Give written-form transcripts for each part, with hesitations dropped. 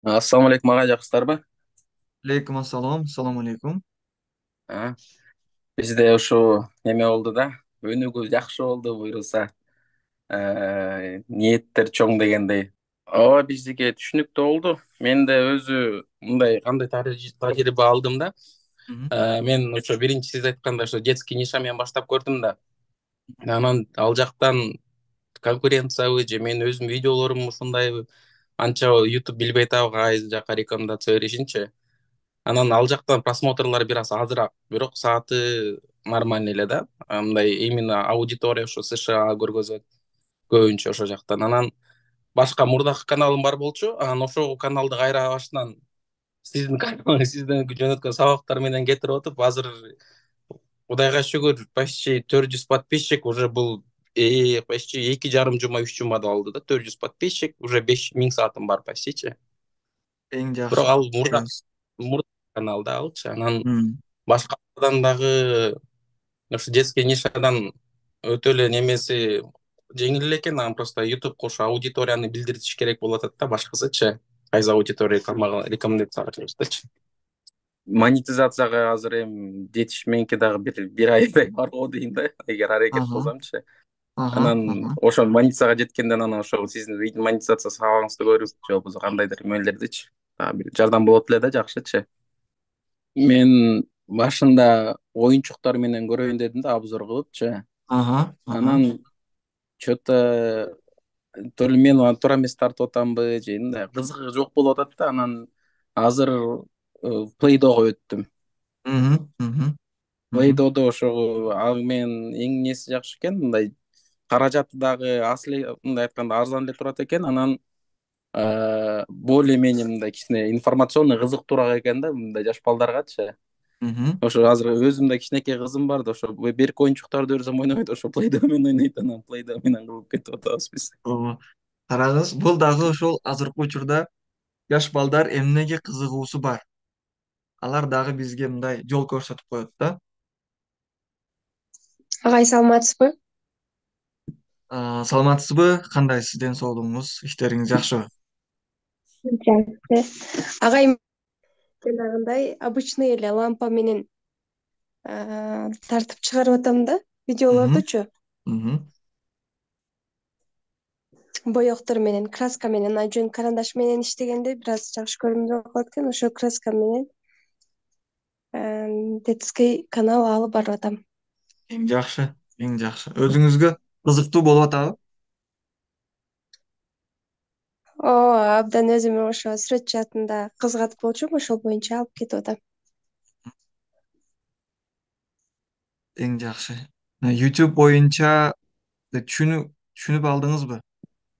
Assalamu alaikum ağa, жақсыларбы? Алейкум ассалам, салам алейкум. А, Бизде ушу неме болду да, өнүгүү жакшы болду буюрса, ниеттер чоң дегендей. Ооба биздики түшүнүктүү болду. Мен да өзү мындай кандай тажрыйба алдым да. Мгм, Мен ошо биринчи сиз айткандай ошо детский ниша менен баштап көрдүм да. Анан ал жактан конкуренциябы же менин өзүмдүн видеолорум ушундайбы, анча YouTube билбей атабы кайсы жака рекомендация беришинчи. Анан ал жактан просмотрлар бир аз азыраак, бирок сааты нормальный эле да. Мындай именно аудитория ошо США көргөзөт көбүнчө ошо жактан. Анан башка мурдакы каналым бар болчу. Анан ошол каналды кайра башынан сиздин каналыңыз, сизден жөнөткөн сабактар менен кетирип атып, азыр Кудайга шүгүр почти 400 подписчик уже бул почти 2,5 жума 3 жумада алды да. 400 подписчик, уже 5 000 саатым бар почтичи. Эң Бирок жакшы. ал мурда Себебиз. мурда каналда алчы. Анан Мгм, башкадан дагы ошо детский нишадан өтө эле немеси жеңил эле экен. Анан просто ютубка ошо аудиторияны билдиртиш керек болуп атат да, башкасычы кайсы аудитория рекомендацияга чыгыштычы. Монетизацияга азыр эми жетиш мененки дагы бир айдай бар го дейм да, эгер аракет Ага, кылсамчы. ага, Анан ага. ошо монетизацияга жеткенден анан ошол сиздин монетизация сабагыңызды көрүп же болбосо кандайдыр эмелердичи бир жардам болот эле да, жакшычы. Мен башында оюнчуктар менен көрөйүн дедим да, обзор кылыпчы. Ага, ага. Анан че то то ли мен аны туура эмес тартып атамбы же мындай кызыгы жок болуп атат да. Анан азыр плейдого өттүм. Мгм, мгм, мгм, Плейдодо ошо ал менен эң неси жакшы экен, мындай каражаты дагы асли, мындай айтканда арзан эле турат экен. Анан более менее мындай кичине информационный кызыктуураак экен да, мындай жаш балдаргачы. мгм. Ошо азыр өзүм да кичинекей кызым бар да, ошо берки оюнчуктарды берсем ойнобойт, ошо плейдо менен ойнойт. Анан плейдо менен кылып кетип атабыз биз. Ооба. Карагыз, бул дагы ошол азыркы учурда жаш балдар эмнеге кызыгуусу бар. Алар дагы бизге мындай жол көрсөтүп коет да. Агай саламатсызбы? Саламатсызбы? Кандай сиздин соолугуңуз, иштериңиз жакшыбы? Жакшы. Агай жанагындай обычный эле лампа менен тартып чыгарып атам да Мгм, видеолордучу. мгм. Боектор менен, краска менен, жөн карандаш менен иштегенде бир аз жакшы көрүнүп калат экен. Ошо краска менен детский канал алып барып атам. Эң жакшы, эң жакшы. Өзүңүзгө кызыктуу болуп атабы? Ооба, абдан өзүм ошо сүрөт жаатында кызыгат болчумун, ошол боюнча алып кетип атам. Эң жакшы. YouTube боюнча түшүнүп алдыңызбы?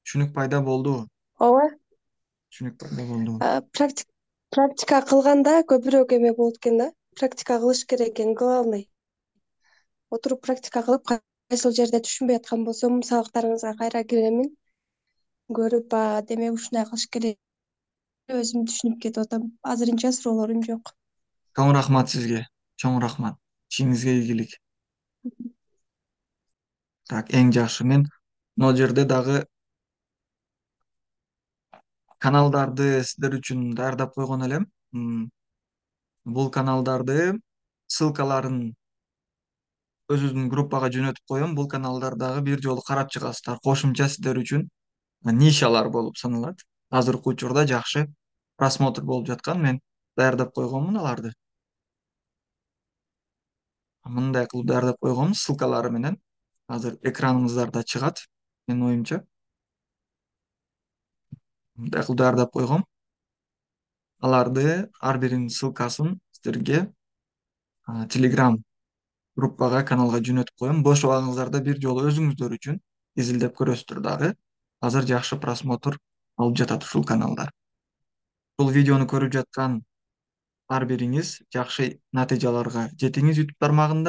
Түшүнүк пайда болдубу? Ооба. Түшүнүк пайда болдубу? Практика кылганда көбүрөөк эме болот экен да. Практика кылыш керек экен, главный. Отуруп практика кылып, кайсыл жерде түшүнбөй аткан болсом, сабактарыңызга кайра киремин, көрүп, демек ушундай кылыш керек, өзүм түшүнүп кетип атам. Азырынча суроолорум жок. Чоң рахмат сизге. Чоң рахмат. Ишиңизге ийгилик. Так, эң жакшы. Мен могу жерде дагы каналдарды сиздер үчүн даярдап койгон элем. Бул каналдарды ссылкаларын өзүбүздүн группага жөнөтүп коем. Бул каналдардагы бир жолу карап чыгасыздар. Кошумча сиздер үчүн нишалар болуп саналат. Азыркы учурда жакшы просмотр болуп жаткан. Мен даярдап койгонмун аларды. Мындай кылып даярдап койгонмун ссылкалары менен. Азыр экраныңыздарда чыгат. Менин оюмча. Мындай кылып даярдап койгом. Аларды ар биринин ссылкасын сиздерге Telegram группага, каналга жөнөтүп коем. Бош убагыңыздарда бир жолу өзүңүздөр үчүн изилдеп көрөсүздөр дагы. Азыр жакшы просмотр алып жатат ушул каналдар. Бул видеону көрүп жаткан ар бириңиз жакшы натыйжаларга жетиңиз YouTube тармагында.